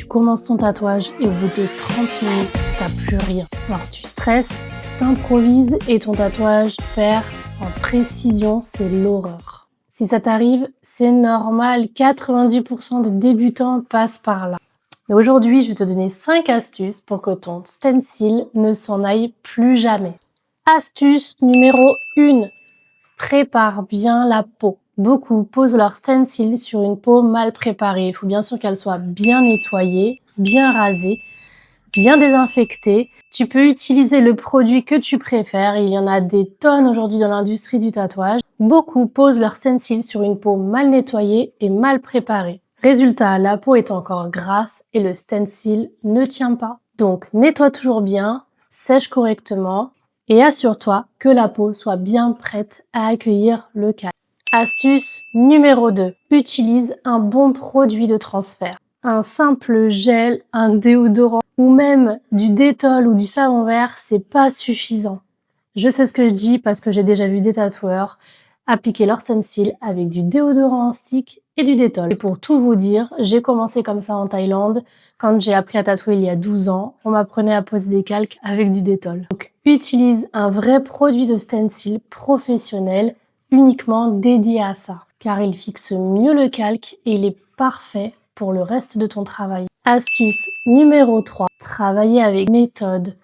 commences ton tatouage et au bout de 30 minutes, t'as plus rien. Alors tu stresses, t'improvises et ton tatouage perd en précision, c'est l'horreur. Si ça t'arrive, c'est normal, 90% des débutants passent par là. Mais aujourd'hui, je vais te donner 5 astuces pour que ton stencil ne s'en aille plus jamais. Astuce numéro 1. Prépare bien la peau. Beaucoup posent leur stencil sur une peau mal préparée. Il faut bien sûr qu'elle soit bien nettoyée, bien rasée, bien désinfectée. Tu peux utiliser le produit que tu préfères. Il y en a des tonnes aujourd'hui dans l'industrie du tatouage. Beaucoup posent leur stencil sur une peau mal nettoyée et mal préparée. Résultat, la peau est encore grasse et le stencil ne tient pas. Donc, nettoie toujours bien, sèche correctement et assure-toi que la peau soit bien prête à accueillir le calque. Astuce numéro 2. Utilise un bon produit de transfert. Un simple gel, un déodorant ou même du Dettol ou du savon vert, c'est pas suffisant. Je sais ce que je dis parce que j'ai déjà vu des tatoueurs appliquer leur stencil avec du déodorant en stick et du Dettol. Et pour tout vous dire, j'ai commencé comme ça en Thaïlande. Quand j'ai appris à tatouer il y a 12 ans, on m'apprenait à poser des calques avec du Dettol. Donc, utilise un vrai produit de stencil professionnel uniquement dédié à ça, car il fixe mieux le calque et il est parfait pour le reste de ton travail. Astuce numéro 3. Travailler avec méthode.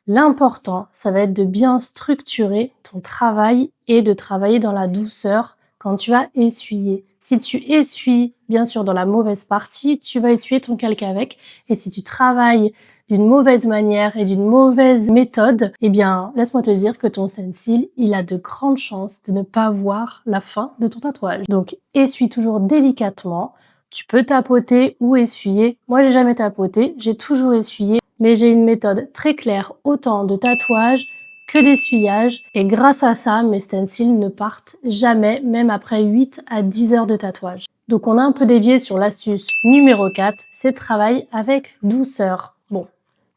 L'important, ça va être de bien structurer ton travail et de travailler dans la douceur quand tu vas essuyer. Si tu essuies, bien sûr, dans la mauvaise partie, tu vas essuyer ton calque avec. Et si tu travailles d'une mauvaise manière et d'une mauvaise méthode, eh bien, laisse-moi te dire que ton stencil, il a de grandes chances de ne pas voir la fin de ton tatouage. Donc, essuie toujours délicatement. Tu peux tapoter ou essuyer. Moi, j'ai jamais tapoté, j'ai toujours essuyé. Mais j'ai une méthode très claire, autant de tatouage que d'essuyage. Et grâce à ça, mes stencils ne partent jamais, même après 8 à 10 heures de tatouage. Donc on a un peu dévié sur l'astuce numéro 4, c'est travailler avec douceur. Bon,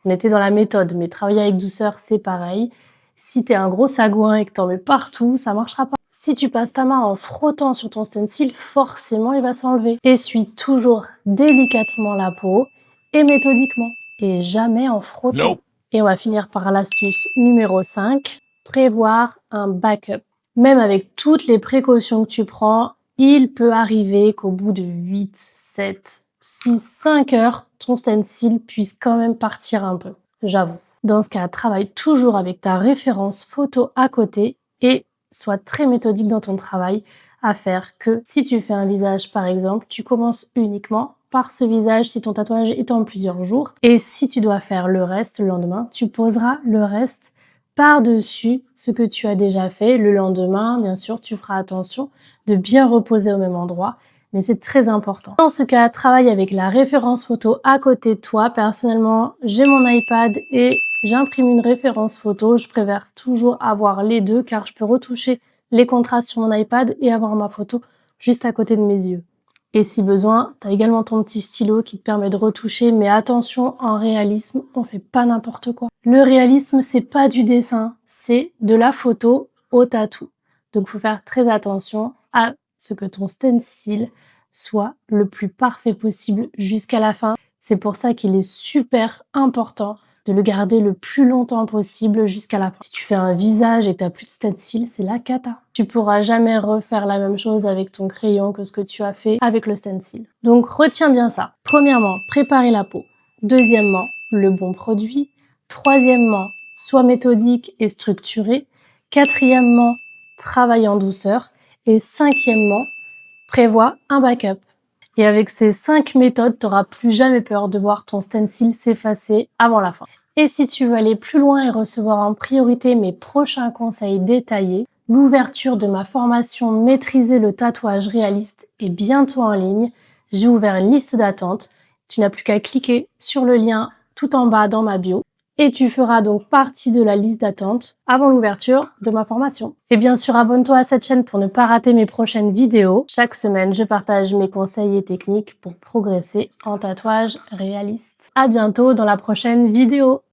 on était dans la méthode, mais travailler avec douceur, c'est pareil. Si t'es un gros sagouin et que t'en mets partout, ça marchera pas. Si tu passes ta main en frottant sur ton stencil, forcément il va s'enlever. Essuie toujours délicatement la peau et méthodiquement. Et jamais en frottant. Nope. Et on va finir par l'astuce numéro 5, prévoir un backup. Même avec toutes les précautions que tu prends, il peut arriver qu'au bout de 8, 7, 6, 5 heures, ton stencil puisse quand même partir un peu, j'avoue. Dans ce cas, travaille toujours avec ta référence photo à côté et sois très méthodique dans ton travail à faire que si tu fais un visage par exemple, tu commences uniquement par ce visage si ton tatouage est en plusieurs jours. Et si tu dois faire le reste le lendemain, tu poseras le reste par-dessus ce que tu as déjà fait. Le lendemain, bien sûr, tu feras attention de bien reposer au même endroit, mais c'est très important. Dans ce cas, travaille avec la référence photo à côté de toi. Personnellement, j'ai mon iPad et j'imprime une référence photo. Je préfère toujours avoir les deux car je peux retoucher les contrastes sur mon iPad et avoir ma photo juste à côté de mes yeux. Et si besoin, tu as également ton petit stylo qui te permet de retoucher, mais attention, en réalisme, on fait pas n'importe quoi. Le réalisme, c'est pas du dessin, c'est de la photo au tatou. Donc, faut faire très attention à ce que ton stencil soit le plus parfait possible jusqu'à la fin. C'est pour ça qu'il est super important de le garder le plus longtemps possible jusqu'à la fin. Si tu fais un visage et que tu n'as plus de stencil, c'est la cata. Tu pourras jamais refaire la même chose avec ton crayon que ce que tu as fait avec le stencil. Donc retiens bien ça. Premièrement, préparer la peau. Deuxièmement, le bon produit. Troisièmement, sois méthodique et structuré. Quatrièmement, travaille en douceur. Et cinquièmement, prévois un backup. Et avec ces 5 méthodes, tu n'auras plus jamais peur de voir ton stencil s'effacer avant la fin. Et si tu veux aller plus loin et recevoir en priorité mes prochains conseils détaillés, l'ouverture de ma formation Maîtriser le tatouage réaliste est bientôt en ligne. J'ai ouvert une liste d'attente. Tu n'as plus qu'à cliquer sur le lien tout en bas dans ma bio. Et tu feras donc partie de la liste d'attente avant l'ouverture de ma formation. Et bien sûr, abonne-toi à cette chaîne pour ne pas rater mes prochaines vidéos. Chaque semaine, je partage mes conseils et techniques pour progresser en tatouage réaliste. À bientôt dans la prochaine vidéo.